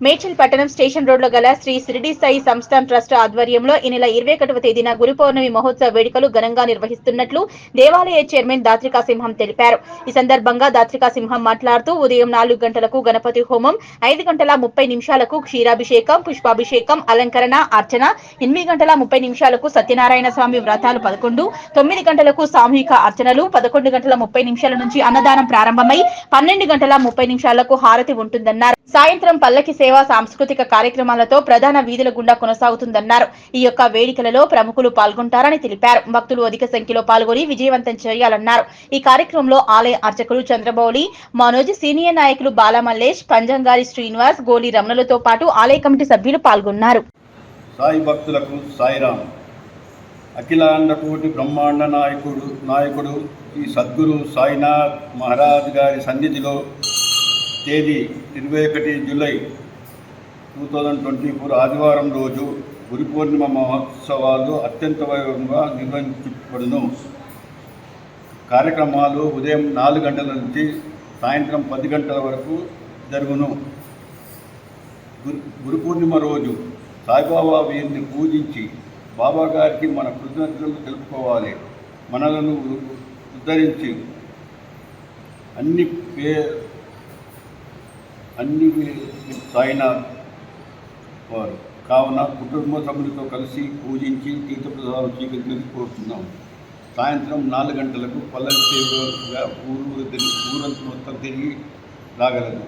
మేడ్చల్ పట్టణం station road లో గల శ్రీ షిరిడి సాయి సంస్థాన్ ట్రస్ట్ ఆధ్వర్యంలో ఈ నెల 21వ తేదీన గురు పౌర్ణమి మహోత్సవ వేడుకలు ఘనంగా నిర్వహిస్తున్నట్లు దేవాలయ చైర్మన్ దాత్రికా సింహం తెలిపారు. ఈ సందర్భంగా దాత్రికా సింహం మాట్లాడుతూ ఉదయం 4 గంటలకు గణపతి హోమం, 5:30 క్షీరాభిషేకం, పుష్పాభిషేకం, అలంకరణ, అర్చన, 8:30 సత్యనారాయణ స్వామి వ్రతాలు 11, 9 గంటలకు సామూహిక అర్చనలు, 11:30 నుంచి అన్నదానం ప్రారంభమై 12:30 హారతి ఉంటుందన్నారు. సాయంత్రం పల్లకి సేవ, సాంస్కృతిక కార్యక్రమాలతో ప్రధాన వీధుల గుండా కొనసాగుతుందన్నారు. ఈ యొక్క వేడుకలలో ప్రముఖులు పాల్గొంటారని తెలిపారు. భక్తులు అధిక సంఖ్యలో పాల్గొని విజయవంతం చేయాలన్నారు. ఈ కార్యక్రమంలో ఆలయ అర్చకులు చంద్రబౌలి, మనోజ్, సీనియర్ నాయకులు బాలమల్లేష్, పంజంగారి శ్రీనివాస్, గోలి రమణలతో పాటు ఆలయ కమిటీ సభ్యులు పాల్గొన్నారు. సాయి భక్తులకు సాయిరాం. అఖిలాండ కోటి బ్రహ్మాండ నాయకుడు ఈ సద్గురు సాయినాథ్ మహారాజ్ గారి సన్నిధిలో తేదీ 21 జూలై 2024 ఆదివారం రోజు గురు పౌర్ణిమ మహోత్సవాలు అత్యంత వైభవంగా నిర్వహించబడును. కార్యక్రమాలు ఉదయం 4 గంటల నుంచి సాయంత్రం 10 గంటల వరకు జరుగును. గురు పూర్ణిమ రోజు సాయిబాబా వీరిని పూజించి బాబా గారికి మన కృతజ్ఞతలు తెలుపుకోవాలి. మనలను ఉద్ధరించి అన్ని సాయినాథ్ వారు కావున కుటుంబ సభ్యులతో కలిసి పూజించి తీర్థప్రసాదాలు స్వీకరించేది కోరుతున్నాం. సాయంత్రం 4 గంటలకు పల్లకి సేవగా ఊరంతా మొత్తం తిరిగి రాగలదు.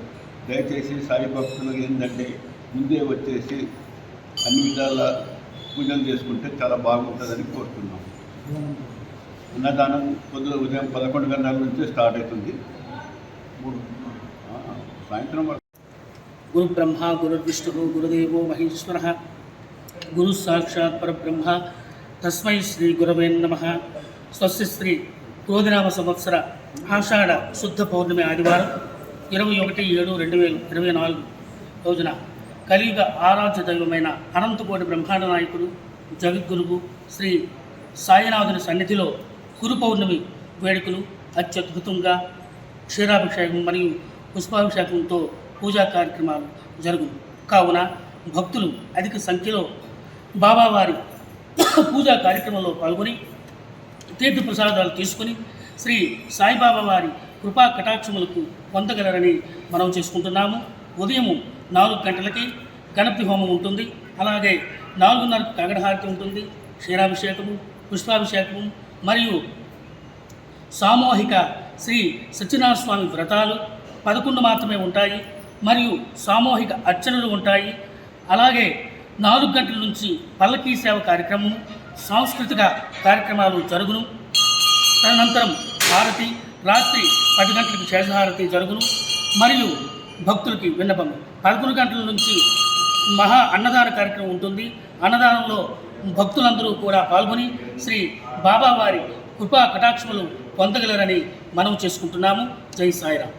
దయచేసి సాయి భక్తులు ఏంటంటే ముందే వచ్చేసి అన్ని విధాల పూజలు చేసుకుంటే చాలా బాగుంటుందని కోరుతున్నాం. అన్నదానం ఉదయం 11 గంటల నుంచి స్టార్ట్ అవుతుంది. సాయంత్రం గురు బ్రహ్మ గురు విష్ణు గురుదేవో మహేశ్వర గురు సాక్షాత్ పరబ్రహ్మ తస్మై శ్రీ గురవే నమః. స్వస్తి శ్రీ క్రోధినామ సంవత్సర ఆషాఢ శుద్ధ పౌర్ణమి ఆదివారం 21/7/2024 రోజున కలియుగ ఆరాధ్య దైవమైన అనంతకోటి బ్రహ్మాండ నాయకుడు జగద్గురువు శ్రీ సాయినాథుని సన్నిధిలో గురు పౌర్ణమి వేడుకలు అత్యద్భుతంగా క్షీరాభిషేకం మరియు పుష్పాభిషేకంతో పూజా కార్యక్రమాలు జరుగును. కావున భక్తులు అధిక సంఖ్యలో బాబావారి పూజా కార్యక్రమంలో పాల్గొని తీర్థప్రసాదాలు తీసుకుని శ్రీ సాయిబాబా వారి కృపా కటాక్షములకు పొందగలరని మనం చేసుకుంటున్నాము. ఉదయం 4 గంటలకి గణపతి హోమం ఉంటుంది. అలాగే 4:30 కాగడహారతి ఉంటుంది. క్షీరాభిషేకము, పుష్పాభిషేకము మరియు సామూహిక శ్రీ సత్యనారాయణ స్వామి వ్రతాలు 11 మాత్రమే ఉంటాయి. మరియు సామూహిక అర్చనలు ఉంటాయి. అలాగే 4 గంటల నుంచి పల్లకీ సేవ కార్యక్రమం, సాంస్కృతిక కార్యక్రమాలు జరుగును. తదనంతరం హారతి, రాత్రి 10 గంటలకు శేషహారతి జరుగును. మరియు భక్తులకి విన్నపం 11 గంటల నుంచి మహా అన్నదాన కార్యక్రమం ఉంటుంది. అన్నదానంలో భక్తులందరూ కూడా పాల్గొని శ్రీ బాబావారి కృపా కటాక్షములు పొందగలరని మనం చేసుకుంటున్నాము. జై సాయిరాం.